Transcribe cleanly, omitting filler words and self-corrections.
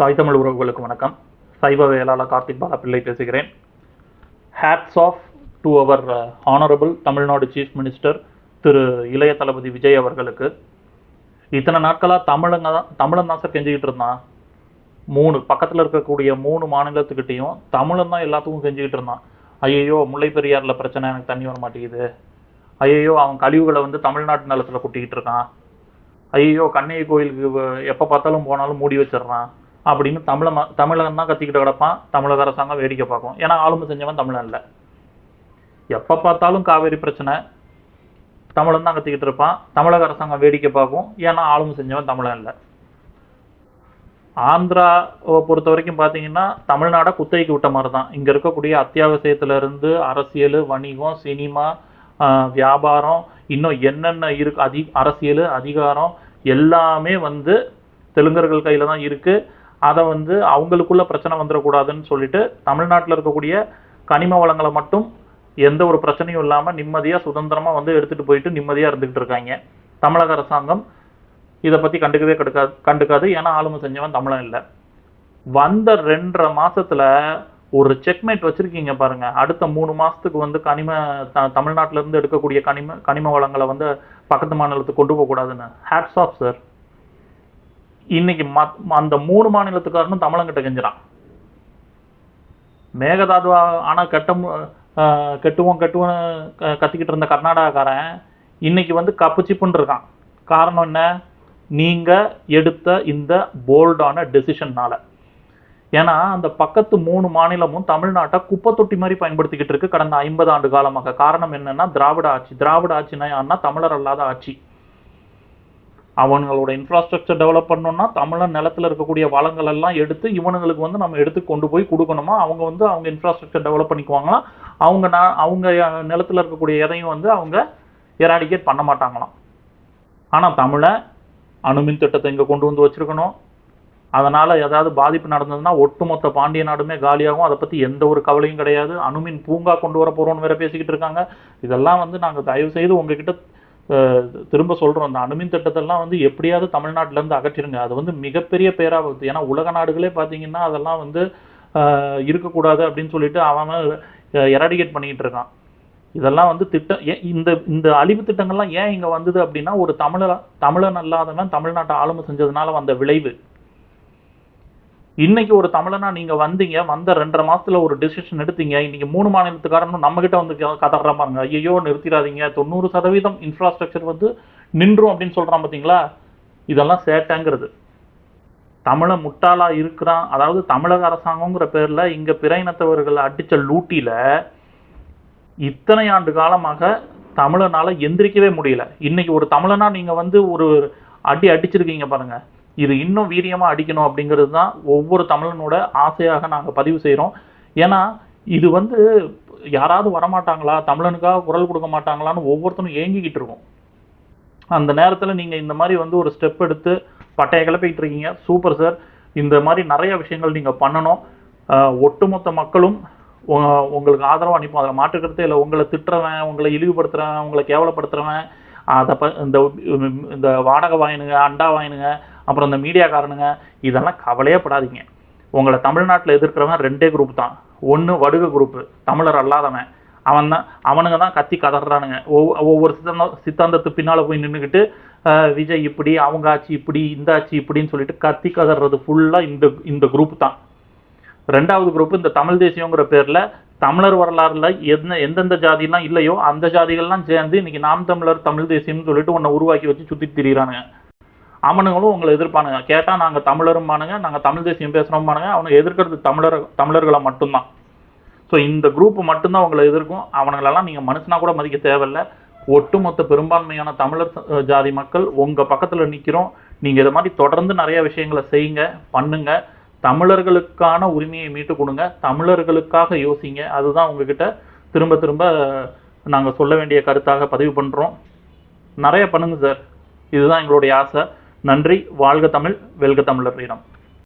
தாய் தமிழ் உறவுகளுக்கு வணக்கம். சைவ வேளாளர் கார்த்திக் பாலா பிள்ளை பேசுகிறேன். Hats off to our honourable Tamil Nadu chief minister Thiru Ilaya Thalapathy Vijay அவர்களுக்கு. இத்தனை நாட்களாக தமிழன் தான் சார் செஞ்சுக்கிட்டு இருந்தான். பக்கத்தில் இருக்கக்கூடிய 3 மாநிலத்துக்கிட்டையும் தமிழன் தான் எல்லாத்துக்கும் செஞ்சுக்கிட்டு இருந்தான். ஐயோ முல்லை பெரியாரில் பிரச்சனை, எனக்கு தண்ணி வர மாட்டேங்குது. ஐயோ அவன் கழிவுகளை தமிழ்நாட்டு நிலத்தில் கொட்டிக்கிட்டு இருக்கான். ஐயோ கண்ணகி கோயிலுக்கு எப்போ பார்த்தாலும் போனாலும் மூடி வச்சிடறான் அப்படின்னு தமிழன் தான் கத்திக்கிட்டு கிடப்பான். தமிழக அரசாங்கம் வேடிக்கை பார்க்கும். ஏன்னா ஆளுமை செஞ்சவன் தமிழன் இல்லை. எப்போ பார்த்தாலும் காவேரி பிரச்சனை, தமிழன் தான் கத்திக்கிட்டு இருப்பான். தமிழக அரசாங்கம் வேடிக்கை பார்க்கும். ஏன்னா ஆளுமை செஞ்சவன் தமிழன் இல்லை. ஆந்திராவை பொறுத்த வரைக்கும் பார்த்தீங்கன்னா தமிழ்நாடை குத்தகைக்கு விட்ட மாதிரி தான். இங்கே இருக்கக்கூடிய அத்தியாவசியத்திலிருந்து அரசியல், வணிகம், சினிமா, வியாபாரம், இன்னும் என்னென்ன இருக்கு, அரசியல், அதிகாரம் எல்லாமே தெலுங்கர்கள் கையில் தான் இருக்குது. அதை அவங்களுக்குள்ள பிரச்சனை வந்துடக்கூடாதுன்னு சொல்லிட்டு தமிழ்நாட்டில் இருக்கக்கூடிய கனிம வளங்களை மட்டும் எந்த ஒரு பிரச்சனையும் இல்லாமல் நிம்மதியாக சுதந்திரமாக எடுத்துகிட்டு போயிட்டு நிம்மதியாக இருந்துக்கிட்டு இருக்காங்க. தமிழக அரசாங்கம் இதை பற்றி கண்டுக்காது. ஏன்னா ஆளுமை செஞ்சவன் தமிழன் இல்லை. வந்த 2.5 மாதத்தில் ஒரு செக்மேட் வச்சுருக்கீங்க பாருங்க. அடுத்த 3 மாதத்துக்கு தமிழ்நாட்டிலேருந்து எடுக்கக்கூடிய கனிம வளங்களை பக்கத்து மாநிலத்துக்கு கொண்டு போகக்கூடாதுன்னு. Hats off sir. இன்னைக்கு அந்த 3 மாநிலத்துக்காரனும் தமிழங்கிட்ட கெஞ்சிறான். மேகதாதுவா ஆனால் கெட்டுவோம் கத்திக்கிட்டு இருந்த கர்நாடகாக்காரன் இன்னைக்கு கப்பு சிப்புன்னு இருக்கான். காரணம் என்ன? நீங்கள் எடுத்த இந்த போல்டான டெசிஷன்னால. ஏன்னா அந்த பக்கத்து 3 மாநிலமும் தமிழ்நாட்டை குப்பை தொட்டி மாதிரி பயன்படுத்திக்கிட்டு இருக்கு கடந்த 50 ஆண்டு காலமாக. காரணம் என்னன்னா திராவிட ஆட்சி. திராவிட ஆட்சினா தமிழர் அல்லாத ஆட்சி. அவங்களோட இன்ஃப்ராஸ்ட்ரக்சர் டெவலப் பண்ணணும்னா தமிழன் நிலத்தில் இருக்கக்கூடிய வளங்கள் எல்லாம் எடுத்து இவனுங்களுக்கு நம்ம எடுத்து கொண்டு போய் கொடுக்கணுமா. அவங்க அவங்க இன்ஃப்ராஸ்ட்ரக்சர் டெவலப் பண்ணிக்குவாங்களாம். அவங்க நிலத்தில் இருக்கக்கூடிய எதையும் அவங்க எராடிகேட் பண்ண மாட்டாங்களாம். ஆனால் தமிழை அணுமின் திட்டத்தை இங்கே கொண்டு வச்சிருக்கணும். அதனால் ஏதாவது பாதிப்பு நடந்ததுன்னா ஒட்டுமொத்த பாண்டிய நாடுமே காலியாகும். அதை பற்றி எந்த ஒரு கவலையும் கிடையாது. அணுமின் பூங்கா கொண்டு வர போகிறோன்னு வேற பேசிக்கிட்டு இருக்காங்க. இதெல்லாம் நாங்கள் தயவு செய்து உங்ககிட்ட திரும்ப சொல்கிறோம். அந்த அணுமின் திட்டத்தெல்லாம் எப்படியாவது தமிழ்நாட்டிலேருந்து அகற்றிடுங்க. அது மிகப்பெரிய பேராபத்து. ஏன்னா உலக நாடுகளே பார்த்தீங்கன்னா அதெல்லாம் இருக்கக்கூடாது அப்படின்னு சொல்லிட்டு அவன் எராடிகேட் பண்ணிக்கிட்டு இருக்கான். இதெல்லாம் திட்டம் இந்த அழிவு திட்டங்கள்லாம் ஏன் இங்கே வந்தது அப்படின்னா ஒரு தமிழன் அல்லாதவன் தமிழ்நாட்டை ஆளுமை செஞ்சதுனால வந்த விளைவு. இன்னைக்கு ஒரு தமிழனா நீங்க வந்த 2.5 மாசத்துல ஒரு டிசிஷன் எடுத்தீங்க. இன்னைக்கு 3 மாநிலத்துக்காரனும் நம்ம கிட்ட கதறாம பாருங்க. ஐயோ நிறுத்திடாதீங்க, 90% இன்ஃப்ராஸ்ட்ரக்சர் நின்றும் அப்படின்னு சொல்றான். பார்த்தீங்களா? இதெல்லாம் சேட்டங்கிறது. தமிழ முட்டாளா இருக்கிறான். அதாவது தமிழக அரசாங்கங்கிற பேர்ல இங்க பிற இனத்தவர்கள் அடிச்ச லூட்டில இத்தனை ஆண்டு காலமாக தமிழனால எந்திரிக்கவே முடியல. இன்னைக்கு ஒரு தமிழனா நீங்க ஒரு அடிச்சிருக்கீங்க பாருங்க. இது இன்னும் வீரியமா அடிக்கணும் அப்படிங்கிறது தான் ஒவ்வொரு தமிழனோட ஆசையாக நாங்கள் பதிவு செய்கிறோம். ஏன்னா இது யாராவது வரமாட்டாங்களா, தமிழனுக்காக குரல் கொடுக்க மாட்டாங்களான்னு ஒவ்வொருத்தரும் ஏங்கிக்கிட்டு இருக்கோம். அந்த நேரத்தில் நீங்கள் இந்த மாதிரி ஒரு ஸ்டெப் எடுத்து பட்டையை கிளப்பிக்கிட்டு இருக்கீங்க. Super sir. இந்த மாதிரி நிறைய விஷயங்கள் நீங்கள் பண்ணணும். ஒட்டுமொத்த மக்களும் உங்களுக்கு ஆதரவு அனுப்பும். அதில் மாற்றுக்கிறதே இல்லை. உங்களை திட்டுறவன், உங்களை இழிவுபடுத்துகிறவன், உங்களை கேவலப்படுத்துகிறவன், அதை இந்த வாடகை வாயினுங்க, அண்டா வாயினுங்க, அப்புறம் இந்த மீடியாக்காரனுங்க, இதெல்லாம் கவலையே படாதீங்க. உங்களை தமிழ்நாட்டில் எதிர்க்கிறவன் 2 குரூப் தான். ஒன்று வடுக குரூப்பு, தமிழர் அல்லாதவன். அவனுங்க தான் கத்தி கதறானுங்க. ஒவ்வொரு சித்தாந்தத்து பின்னால் போய் நின்றுக்கிட்டு விஜய் இப்படி, அவங்க ஆட்சி இப்படி, இந்த ஆட்சி இப்படின்னு சொல்லிட்டு கத்தி கதறது ஃபுல்லாக இந்த குரூப் தான். 2வது குரூப் இந்த தமிழ் தேசியங்கிற பேரில் தமிழர் வரலாறுல எந்தெந்த ஜாதியெல்லாம் இல்லையோ அந்த ஜாதிகள்லாம் சேர்ந்து இன்னைக்கு நாம் தமிழர் தமிழ் தேசியம்னு சொல்லிட்டு உன்னை உருவாக்கி வச்சு சுற்றிட்டு திரியிறானுங்க. அவனுங்களும் உங்களை எதிர்ப்பானுங்க. கேட்டால் நாங்கள் தமிழரும்பானுங்க, நாங்கள் தமிழ் தேசியம் பேசுகிறோம்பானுங்க. அவனை எதிர்க்கிறது தமிழர்களை மட்டும்தான். ஸோ இந்த குரூப் மட்டும்தான் உங்களை எதிர்க்கும். அவனுங்களெல்லாம் நீங்கள் மனுஷனா கூட மதிக்க தேவையில்லை. ஒட்டுமொத்த பெரும்பான்மையான தமிழர் ஜாதி மக்கள் உங்கள் பக்கத்தில் நிற்கிறோம். நீங்கள் இதை மாதிரி தொடர்ந்து நிறைய விஷயங்களை செய்யுங்க, பண்ணுங்க. தமிழர்களுக்கான உரிமையை மீட்டு கொடுங்க. தமிழர்களுக்காக யோசிங்க. அதுதான் உங்ககிட்ட திரும்ப திரும்ப நாங்கள் சொல்ல வேண்டிய கருத்தாக பதிவு பண்ணுறோம். நிறைய பண்ணுங்க சார். இதுதான் எங்களுடைய ஆசை. நன்றி. வாழ்க தமிழ், வெல்க தமிழர் இனம்.